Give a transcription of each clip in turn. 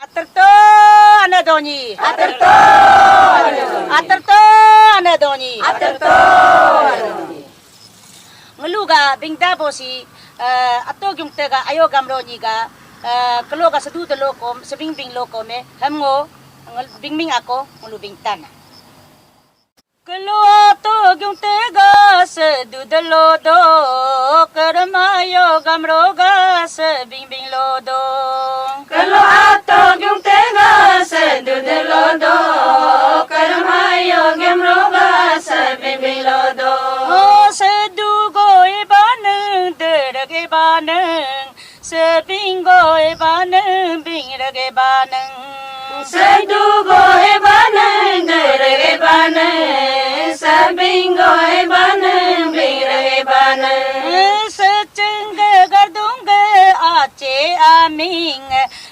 Aterto anadoni. Aterto anadoni. Ngeluga bingda bosi atau yung tega ayo gamroni ga keluarga sedu lokom sebing lokome hamgo bing ako ngelubing tan. Keluar to yung tega sedu lodo kermayo gamroga sebing lodo. Keluar to yung tega sedu lodo kermayo gamroga sebing lodo. Oh sedu goe baneng derage baneng sebing goe baneng bingrage baneng. Sedu goe baneng derage baneng sebing goe baneng bingrage baneng. Secengge gardungge ace aming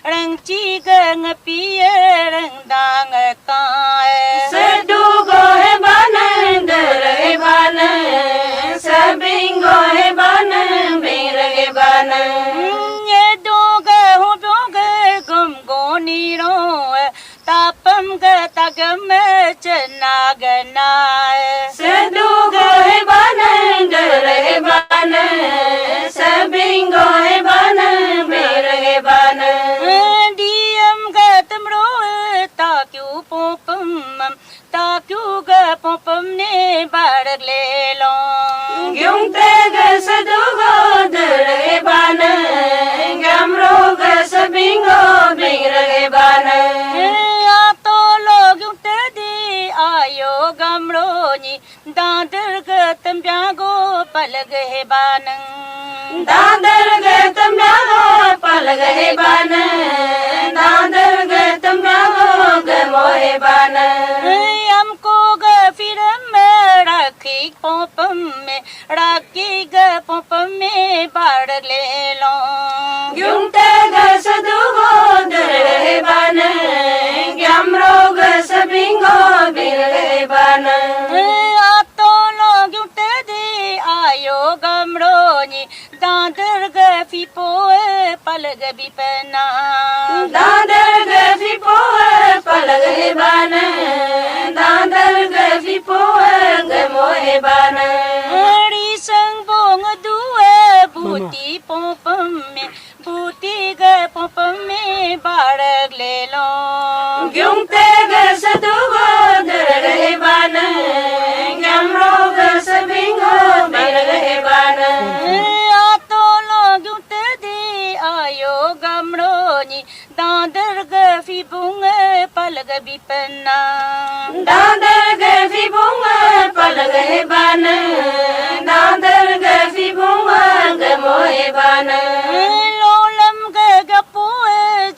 reng cigeng piye reng dang kae. Sedu goe baneng derage baneng sebing goe baneng bingrage baneng. Nyedoge hodoge gum goni ro tapam ge tagam cenaganae. Sedu goe baneng derage baneng sebing goe baneng bingrage baneng. Diam ge temro takyu popam takyu ge popam ne barag lelong. Gyung tega sedu go derage baneng gamro ge sebing go bingrage baneng. Atolo yung tedi ayo gamroni dadar ge tembyago palage banang. Dadar ge tamyago palage baneng dadar ge tamyago ge mohe baneng. Amko ge firam rakhi popam me rakhi ge popam me barag lelong. Gyung tega sedu go derage baneng gamro ge sebing go bingrage baneng. Atolo yung tedi ayo gamroni dadar ge fipo palag bipana. Dadar ge fipo palage baneng dadar ge fipo ge mohe baneng. Risang bong dua buti popam me buti ge popam me barag lelong. Gyung tega sedu go derage baneng gamro ge sebing go bingrage baneng. Atolo yung tedi ayo gamroni dadar ge fibung palag bipana. Dadar ge fibung palage baneng dadar ge fibung ge mohe baneng. Lolam ge gapo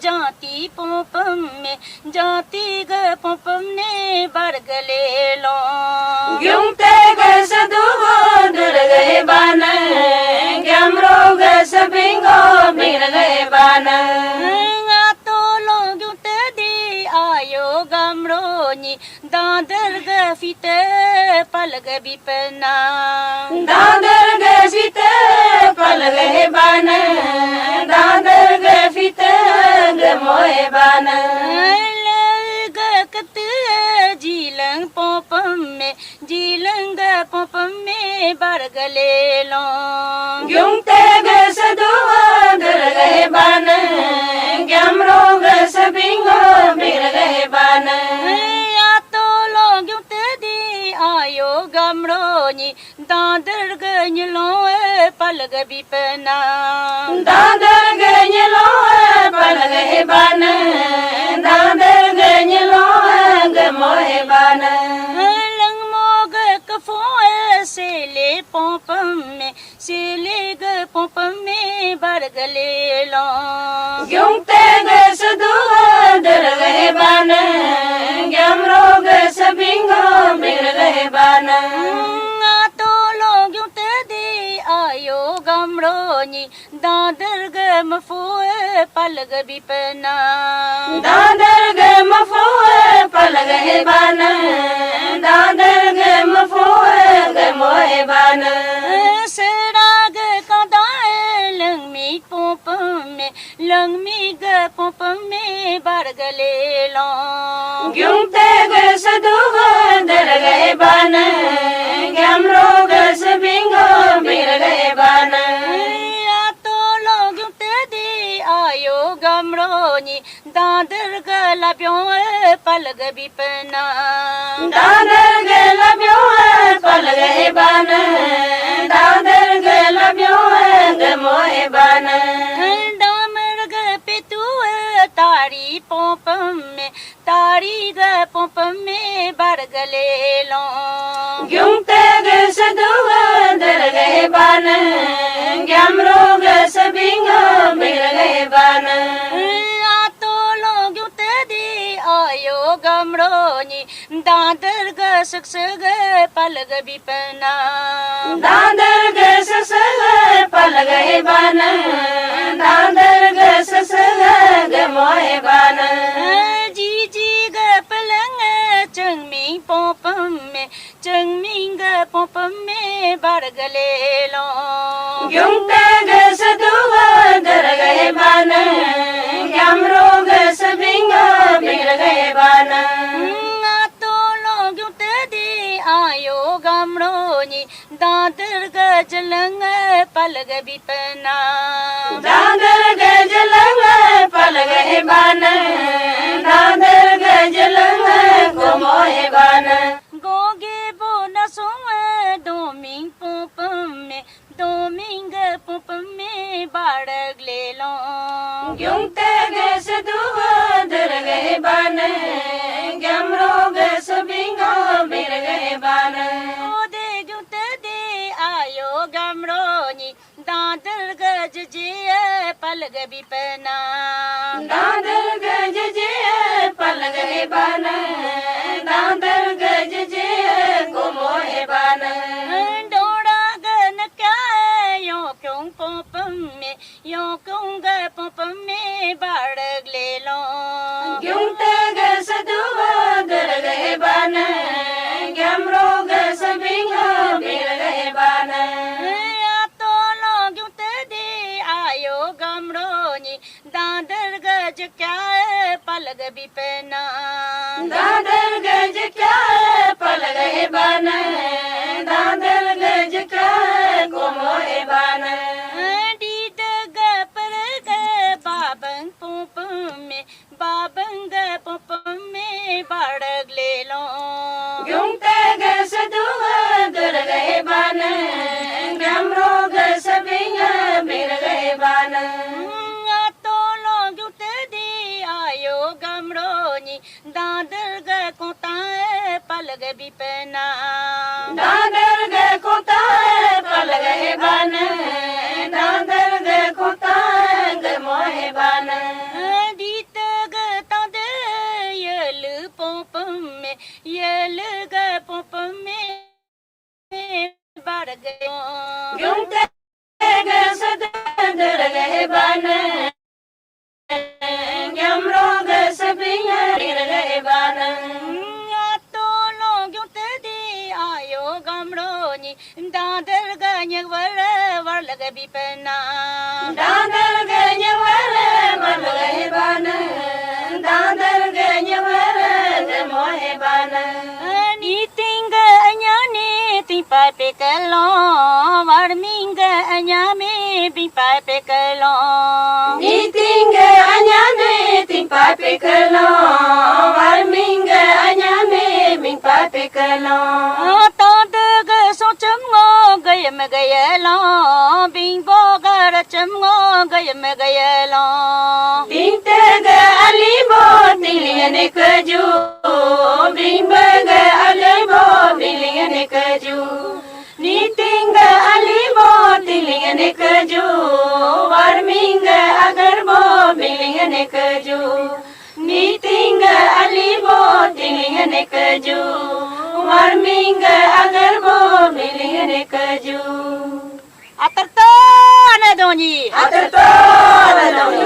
jati popam me jati ge popam ne barg lelong. Gyung tega sedu go derage baneng gamro ge sebing go bingrage baneng. Atolo yung tedi ayo gamroni dadar ge fite palag bipana. Dadar ge fite palage baneng dadar ge fite ge mohe baneng. Jilang popam ge popam me barg lelong. Gyung tega sedu go derage baneng gamro ge sebing go bingrage baneng. Atolo yung tedi ayo gamroni dadar ge nylo palag bipana. Dadar ge nyelo palage baneng dadar ge nyelo ge mohe baneng. Lang mo ge kafo sele ge popam me barg lelong. Gyung tega sedu go derage baneng gamro ge sebing go bingrage baneng. Atolo yung tedi ayo gamroni dadar ge mafo palag bipana. Dadar ge mafo palage baneng dadar ge mafo ge mohe baneng. Serag kada lang mi popam me lengmi ga popme bargale long gyung te ga sadugo dargai bana gamro ga sabingo birgai bana ato lo gyung te di ayo gamro ni dadar ga labyo palga bipna dadar ga labyo palga bana dadar ga labyo gamo bana damar ga petu tari popam me tari ga popam me bargale long gyung te ga sadugo dargai bana gamro ga sabingo birgai bana ato lo gyung te di ayo gamro ni dadar ga saksaga palga bipna dadar ga sasaga palga bana dadar ga sasaga gamo bana ji ji ga palang chengming popam me chengming ga popam me bargale long gyung te ga sadugo dargai bana gamro ga sabingo birgai bana ato lo gyung te di ayo gamro ni dadar ga jalang palga bipna dadar ga jalang palga bana dadar ga jalang gamo bana goge bona song doming popam me doming popam me bargle long gyung te ga sadugo dargai bana gamro ga sabingo birgai bana ode gyung te di ayo gamro ni dadar ga je palga bipna dadar ga je palga bana dadar ga je gamo bana dora ga na ka yo kyung popam me yo kyung ga popam me bargle long gyung te ga sadugo dargai bana gamro ga sabingo birgai bana ato lo gyung te di ayo gamro ni dadar ga kya palga bipna dadar ga kya palga bana dadar ga kya gamo bana di ga par ga babang popam me babang ga popam me bargle long gyung te ga sadugo dargai bana gamro ga sabingo birgai bana ato lo gyung te di ayo gamro ni dadar ga kota palga bipna dadar ga kota palga bana dadar ga kota gamo bana dit ga tande yel popam me yel ga popam me barge gyung te ga sadugo dargai bana gamro ga sabingo birgai bana ato lo gyung te di ayo gamro ni dadar ga nyawar warlaga bipna dadar ga nyawar bargai bana dadar ga nyawar gamo bana ni tinga anya ne ting pa pe kalon war minga anya me bing pa pe kalon ni tinga anya ne ting pa pe kalo war minga anya me ming pa pe kalo ta de ga so cham ngo ga yam ga ya lo bing bo ga ra cham ngo ga yam ga ya lo ting te ga ali bo ting ling ne kaju bing ba ga ali bo bing ling ne kaju ni tinga ali bo ting ling ne kaju war minga agar bo bing ling ne kaju ni tinga ali bo ting ling ne kaju war minga agar bo bing ling ne kaju atar ta na doni atar to na dong